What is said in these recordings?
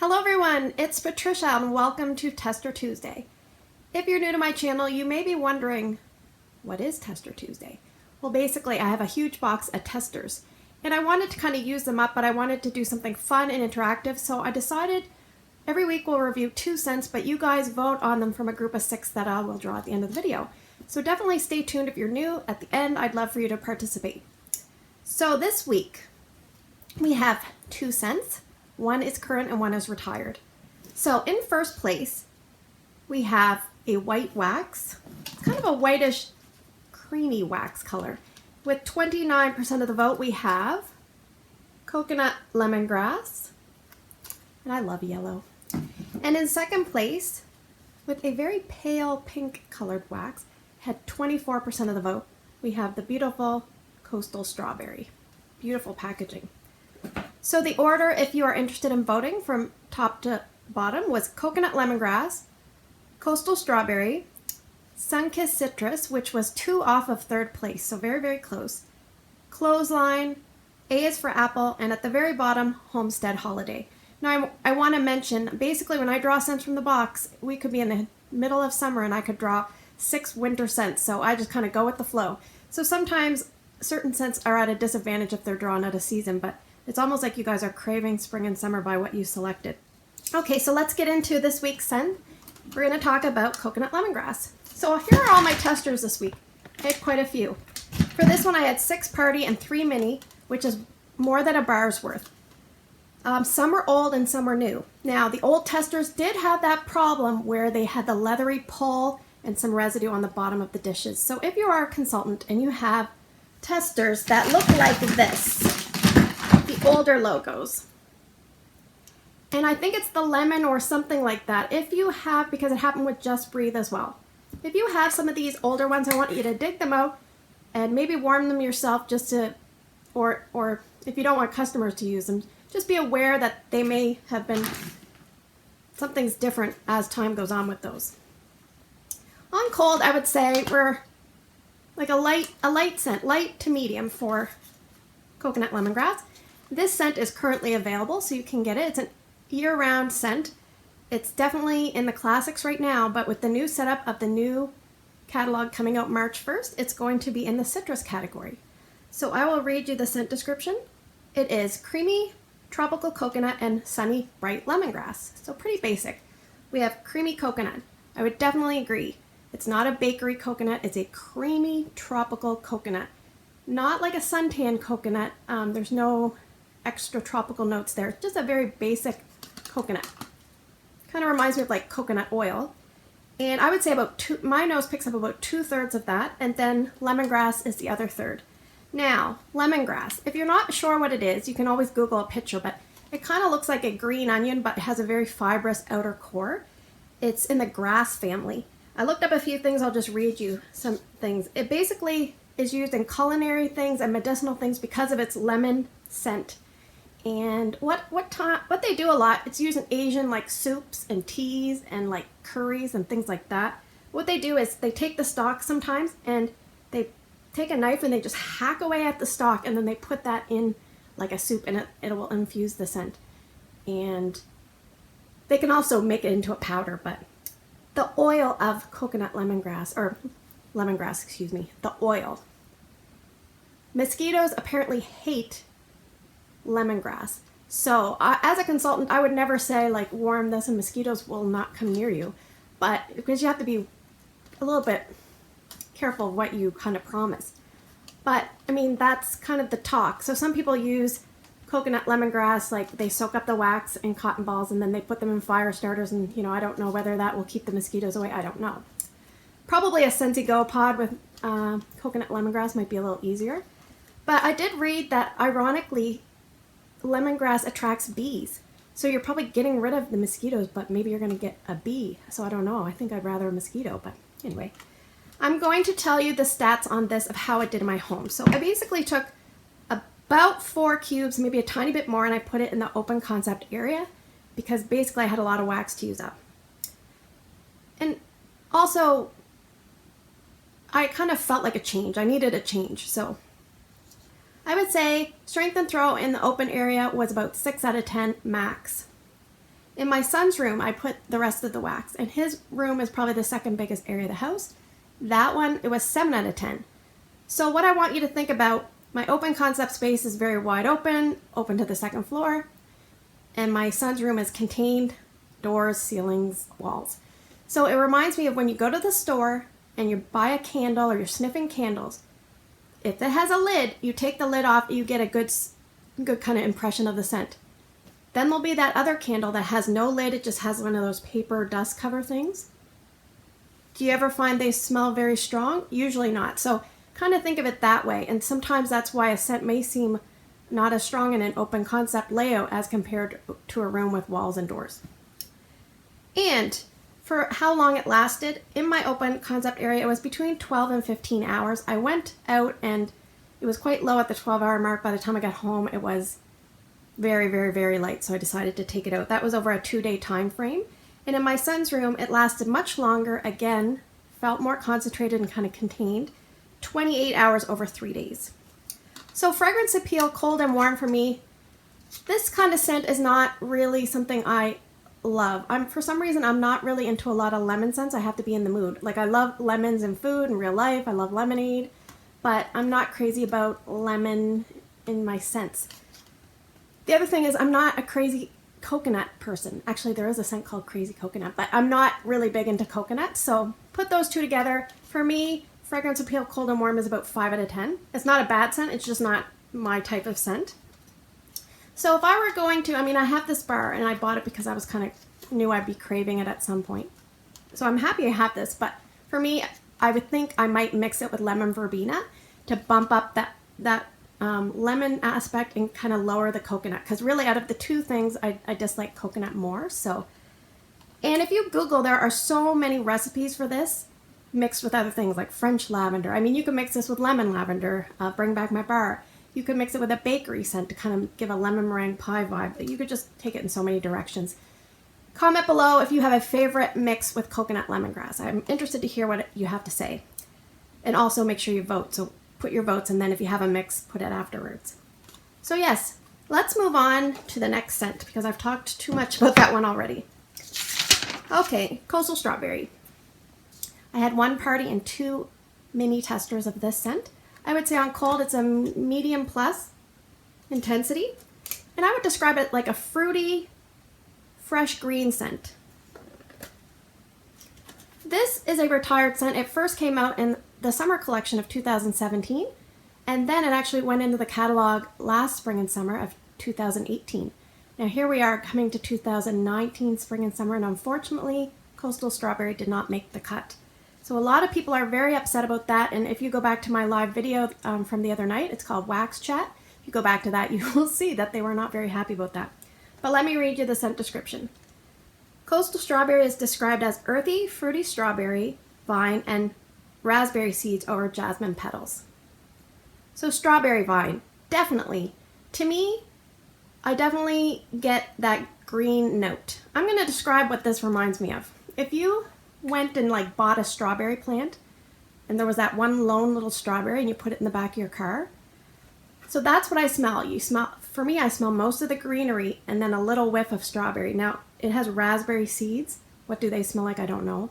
Hello everyone, it's Patricia and welcome to Tester Tuesday. If you're new to my channel, you may be wondering, what is Tester Tuesday? Well, basically I have a huge box of testers and I wanted to kind of use them up, but I wanted to do something fun and interactive, so I decided every week we'll review 2 scents, but you guys vote on them from a group of 6 that I will draw at the end of the video. So definitely stay tuned if you're new. At the end, I'd love for you to participate. So this week we have 2 scents. One is current and one is retired. So in first place, we have a white wax. It's kind of a whitish, creamy wax color. With 29% of the vote, we have coconut lemongrass. And I love yellow. And in second place, with a very pale pink colored wax, had 24% of the vote, we have the beautiful coastal strawberry. Beautiful packaging. So the order, if you are interested in voting from top to bottom, was coconut lemongrass, coastal strawberry, sun-kissed citrus, which was 2 off of third place, so very, very close, clothesline, A is for apple, and at the very bottom, homestead holiday. Now I want to mention, basically when I draw scents from the box, we could be in the middle of summer and I could draw 6 winter scents, so I just kind of go with the flow. So sometimes certain scents are at a disadvantage if they're drawn out of season, but it's almost like you guys are craving spring and summer by what you selected. Okay, so let's get into this week's scent. We're going to talk about coconut lemongrass. So here are all my testers this week. I had quite a few. For this one I had 6 party and 3 mini, which is more than a bar's worth. Some are old and some are new. Now the old testers did have that problem where they had the leathery pull and some residue on the bottom of the dishes. So if you are a consultant and you have testers that look like this, the older logos, and I think it's the lemon or something like that, if you have, because it happened with Just Breathe as well, if you have some of these older ones, I want you to dig them out and maybe warm them yourself, just to, or if you don't want customers to use them, just be aware that they may have been, something's different as time goes on with those. On cold, I would say we're like a light scent, light to medium for coconut lemongrass. This scent is currently available, so you can get it. It's an year-round scent. It's definitely in the classics right now, but with the new setup of the new catalog coming out March 1st, it's going to be in the citrus category. So I will read you the scent description. It is creamy, tropical coconut, and sunny, bright lemongrass. So pretty basic. We have creamy coconut. I would definitely agree. It's not a bakery coconut, it's a creamy, tropical coconut. Not like a suntan coconut. There's no extra tropical notes there. Just a very basic coconut. Kind of reminds me of like coconut oil. And I would say my nose picks up about 2/3 of that, and then lemongrass is the other third. Now, lemongrass, if you're not sure what it is, you can always Google a picture, but it kind of looks like a green onion, but it has a very fibrous outer core. It's in the grass family. I looked up a few things, I'll just read you some things. It basically is used in culinary things and medicinal things because of its lemon scent. And what they do a lot, it's used in Asian like soups and teas and like curries and things like that. What they do is they take the stalk sometimes and they take a knife and they just hack away at the stalk, and then they put that in like a soup, and it will infuse the scent. And they can also make it into a powder, but the oil of coconut lemongrass, or lemongrass, excuse me, the oil. Mosquitoes apparently hate lemongrass. So as a consultant, I would never say like warm this and mosquitoes will not come near you, but because you have to be a little bit careful of what you kind of promise. But I mean, that's kind of the talk. So some people use coconut lemongrass, like they soak up the wax in cotton balls and then they put them in fire starters, and you know, I don't know whether that will keep the mosquitoes away. I don't know. Probably a Scentsy Go pod with coconut lemongrass might be a little easier. But I did read that ironically lemongrass attracts bees. So you're probably getting rid of the mosquitoes, but maybe you're going to get a bee. So I don't know. I think I'd rather a mosquito, but anyway. I'm going to tell you the stats on this of how it did in my home. So I basically took about 4 cubes, maybe a tiny bit more, and I put it in the open concept area because basically I had a lot of wax to use up. And also, I kind of felt like a change. I needed a change. So I would say strength and throw in the open area was about 6 out of 10 max. In my son's room, I put the rest of the wax, and his room is probably the second biggest area of the house. That one, it was 7 out of 10. So what I want you to think about, my open concept space is very wide open, open to the second floor, and my son's room is contained, doors, ceilings, walls. So it reminds me of when you go to the store and you buy a candle or you're sniffing candles. If it has a lid, you take the lid off, you get a good kind of impression of the scent. Then there'll be that other candle that has no lid, it just has one of those paper dust cover things. Do you ever find they smell very strong? Usually not. So kind of think of it that way. And sometimes that's why a scent may seem not as strong in an open concept layout as compared to a room with walls and doors. And for how long it lasted, in my open concept area, it was between 12 and 15 hours. I went out and it was quite low at the 12-hour mark. By the time I got home, it was very, very, very light, so I decided to take it out. That was over a 2-day time frame. And in my son's room, it lasted much longer, again, felt more concentrated and kind of contained, 28 hours over 3 days. So fragrance appeal, cold and warm for me. This kind of scent is not really something I love. For some reason, I'm not really into a lot of lemon scents. I have to be in the mood. Like, I love lemons in food, in real life. I love lemonade, but I'm not crazy about lemon in my scents. The other thing is I'm not a crazy coconut person. Actually, there is a scent called Crazy Coconut, but I'm not really big into coconut. So put those two together. For me, fragrance appeal, cold and warm is about 5 out of 10. It's not a bad scent. It's just not my type of scent. So if I were going to, I have this bar and I bought it because I was knew I'd be craving it at some point. So I'm happy I have this, but for me, I would think I might mix it with lemon verbena to bump up that lemon aspect and kind of lower the coconut, because really out of the two things I dislike coconut more. So, and if you Google, there are so many recipes for this mixed with other things like French lavender. You can mix this with lemon lavender, bring back my bar. You could mix it with a bakery scent to kind of give a lemon meringue pie vibe. You could just take it in so many directions. Comment below if you have a favorite mix with coconut lemongrass. I'm interested to hear what you have to say. And also make sure you vote. So put your votes, and then if you have a mix, put it afterwards. So yes, let's move on to the next scent because I've talked too much about that one already. Okay, Coastal Strawberry. I had one party and 2 mini testers of this scent. I would say on cold it's a medium plus intensity, and I would describe it like a fruity, fresh green scent. This is a retired scent. It first came out in the summer collection of 2017, and then it actually went into the catalog last spring and summer of 2018. Now here we are coming to 2019 spring and summer, and unfortunately Coastal Strawberry did not make the cut. So a lot of people are very upset about that, and if you go back to my live video from the other night, it's called Wax Chat. If you go back to that, you will see that they were not very happy about that. But let me read you the scent description. Coastal Strawberry is described as earthy, fruity strawberry, vine, and raspberry seeds over jasmine petals. So strawberry vine, definitely. To me, I definitely get that green note. I'm going to describe what this reminds me of. If you went and bought a strawberry plant and there was that one lone little strawberry and you put it in the back of your car, so that's what I smell. For me, I smell most of the greenery and then a little whiff of strawberry. Now, it has raspberry seeds. What do they smell like? I don't know.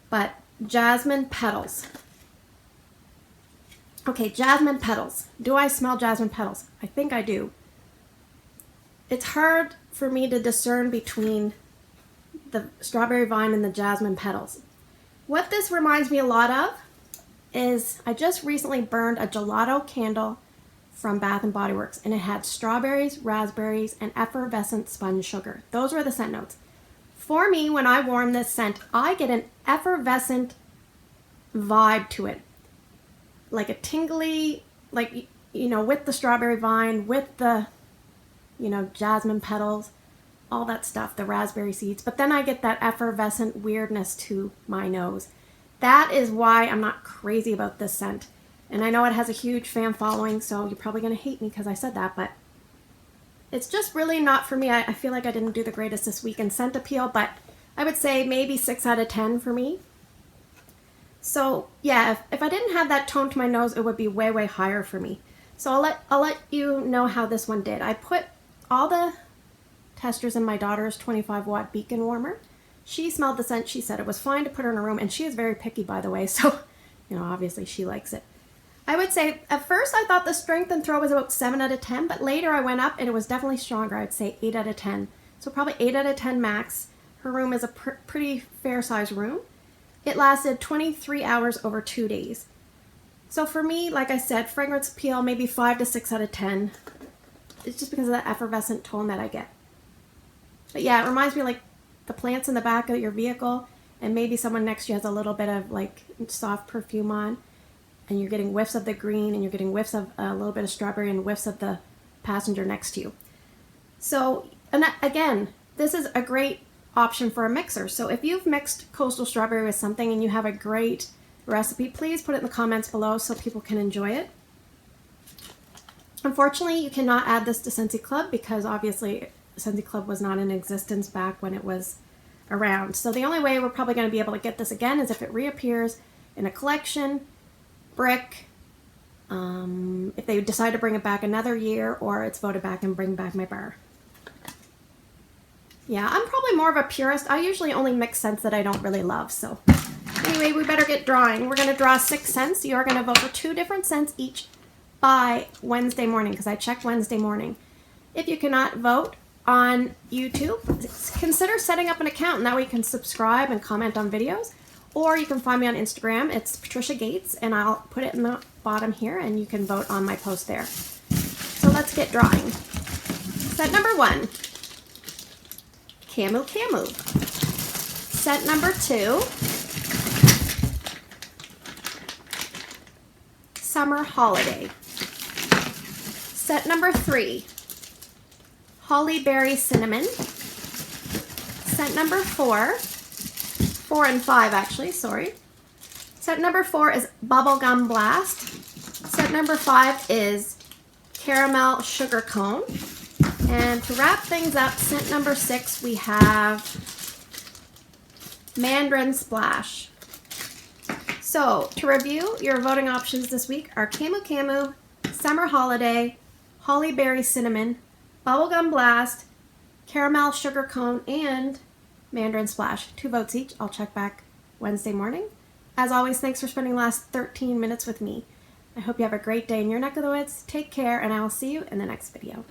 But jasmine petals. Okay, jasmine petals. Do I smell jasmine petals? I think I do. It's hard for me to discern between the strawberry vine and the jasmine petals. What this reminds me a lot of is I just recently burned a gelato candle from Bath & Body Works, and it had strawberries, raspberries, and effervescent sponge sugar. Those were the scent notes. For me, when I warm this scent, I get an effervescent vibe to it. Like a tingly, with the strawberry vine, with the, jasmine petals, all that stuff, the raspberry seeds. But then I get that effervescent weirdness to my nose. That is why I'm not crazy about this scent. And I know it has a huge fan following, so you're probably going to hate me because I said that, but it's just really not for me. I feel like I didn't do the greatest this week in scent appeal, but I would say maybe 6 out of 10 for me. So yeah, if I didn't have that tone to my nose, it would be way, way higher for me. So I'll let you know how this one did. I put all the testers in my daughter's 25-watt beacon warmer. She smelled the scent. She said it was fine to put her in her room, and she is very picky, by the way, so, you know, obviously she likes it. I would say, at first I thought the strength and throw was about 7 out of 10, but later I went up and it was definitely stronger. I'd say 8 out of 10. So probably 8 out of 10 max. Her room is a pretty fair-sized room. It lasted 23 hours over 2 days. So for me, like I said, fragrance appeal, maybe 5 to 6 out of 10. It's just because of that effervescent tone that I get. But yeah, it reminds me like the plants in the back of your vehicle, and maybe someone next to you has a little bit of like soft perfume on, and you're getting whiffs of the green, and you're getting whiffs of a little bit of strawberry, and whiffs of the passenger next to you. So, and again, this is a great option for a mixer. So if you've mixed coastal strawberry with something and you have a great recipe, please put it in the comments below so people can enjoy it. Unfortunately, you cannot add this to Scentsy Club because obviously Scentsy Club was not in existence back when it was around. So the only way we're probably going to be able to get this again is if it reappears in a collection, brick, if they decide to bring it back another year, or it's voted back and bring back my bar. Yeah, I'm probably more of a purist. I usually only mix scents that I don't really love. So anyway, we better get drawing. We're going to draw 6 scents. You are going to vote for 2 different scents each by Wednesday morning, because I check Wednesday morning. If you cannot vote on YouTube, consider setting up an account, and that way you can subscribe and comment on videos. Or you can find me on Instagram. It's Patricia Gates, and I'll put it in the bottom here, and you can vote on my post there. So let's get drawing. Set number 1, Camu Camu. Set number 2, Summer Holiday. Set number 3, Holly Berry Cinnamon. Set number 4 and 5 actually, sorry. Set number 4 is Bubblegum Blast. Set number 5 is Caramel Sugar Cone. And to wrap things up, scent number 6, we have Mandarin Splash. So to review, your voting options this week are Camu Camu, Summer Holiday, Holly Berry Cinnamon, Bubblegum Blast, Caramel Sugar Cone, and Mandarin Splash. 2 votes each. I'll check back Wednesday morning. As always, thanks for spending the last 13 minutes with me. I hope you have a great day in your neck of the woods. Take care, and I will see you in the next video.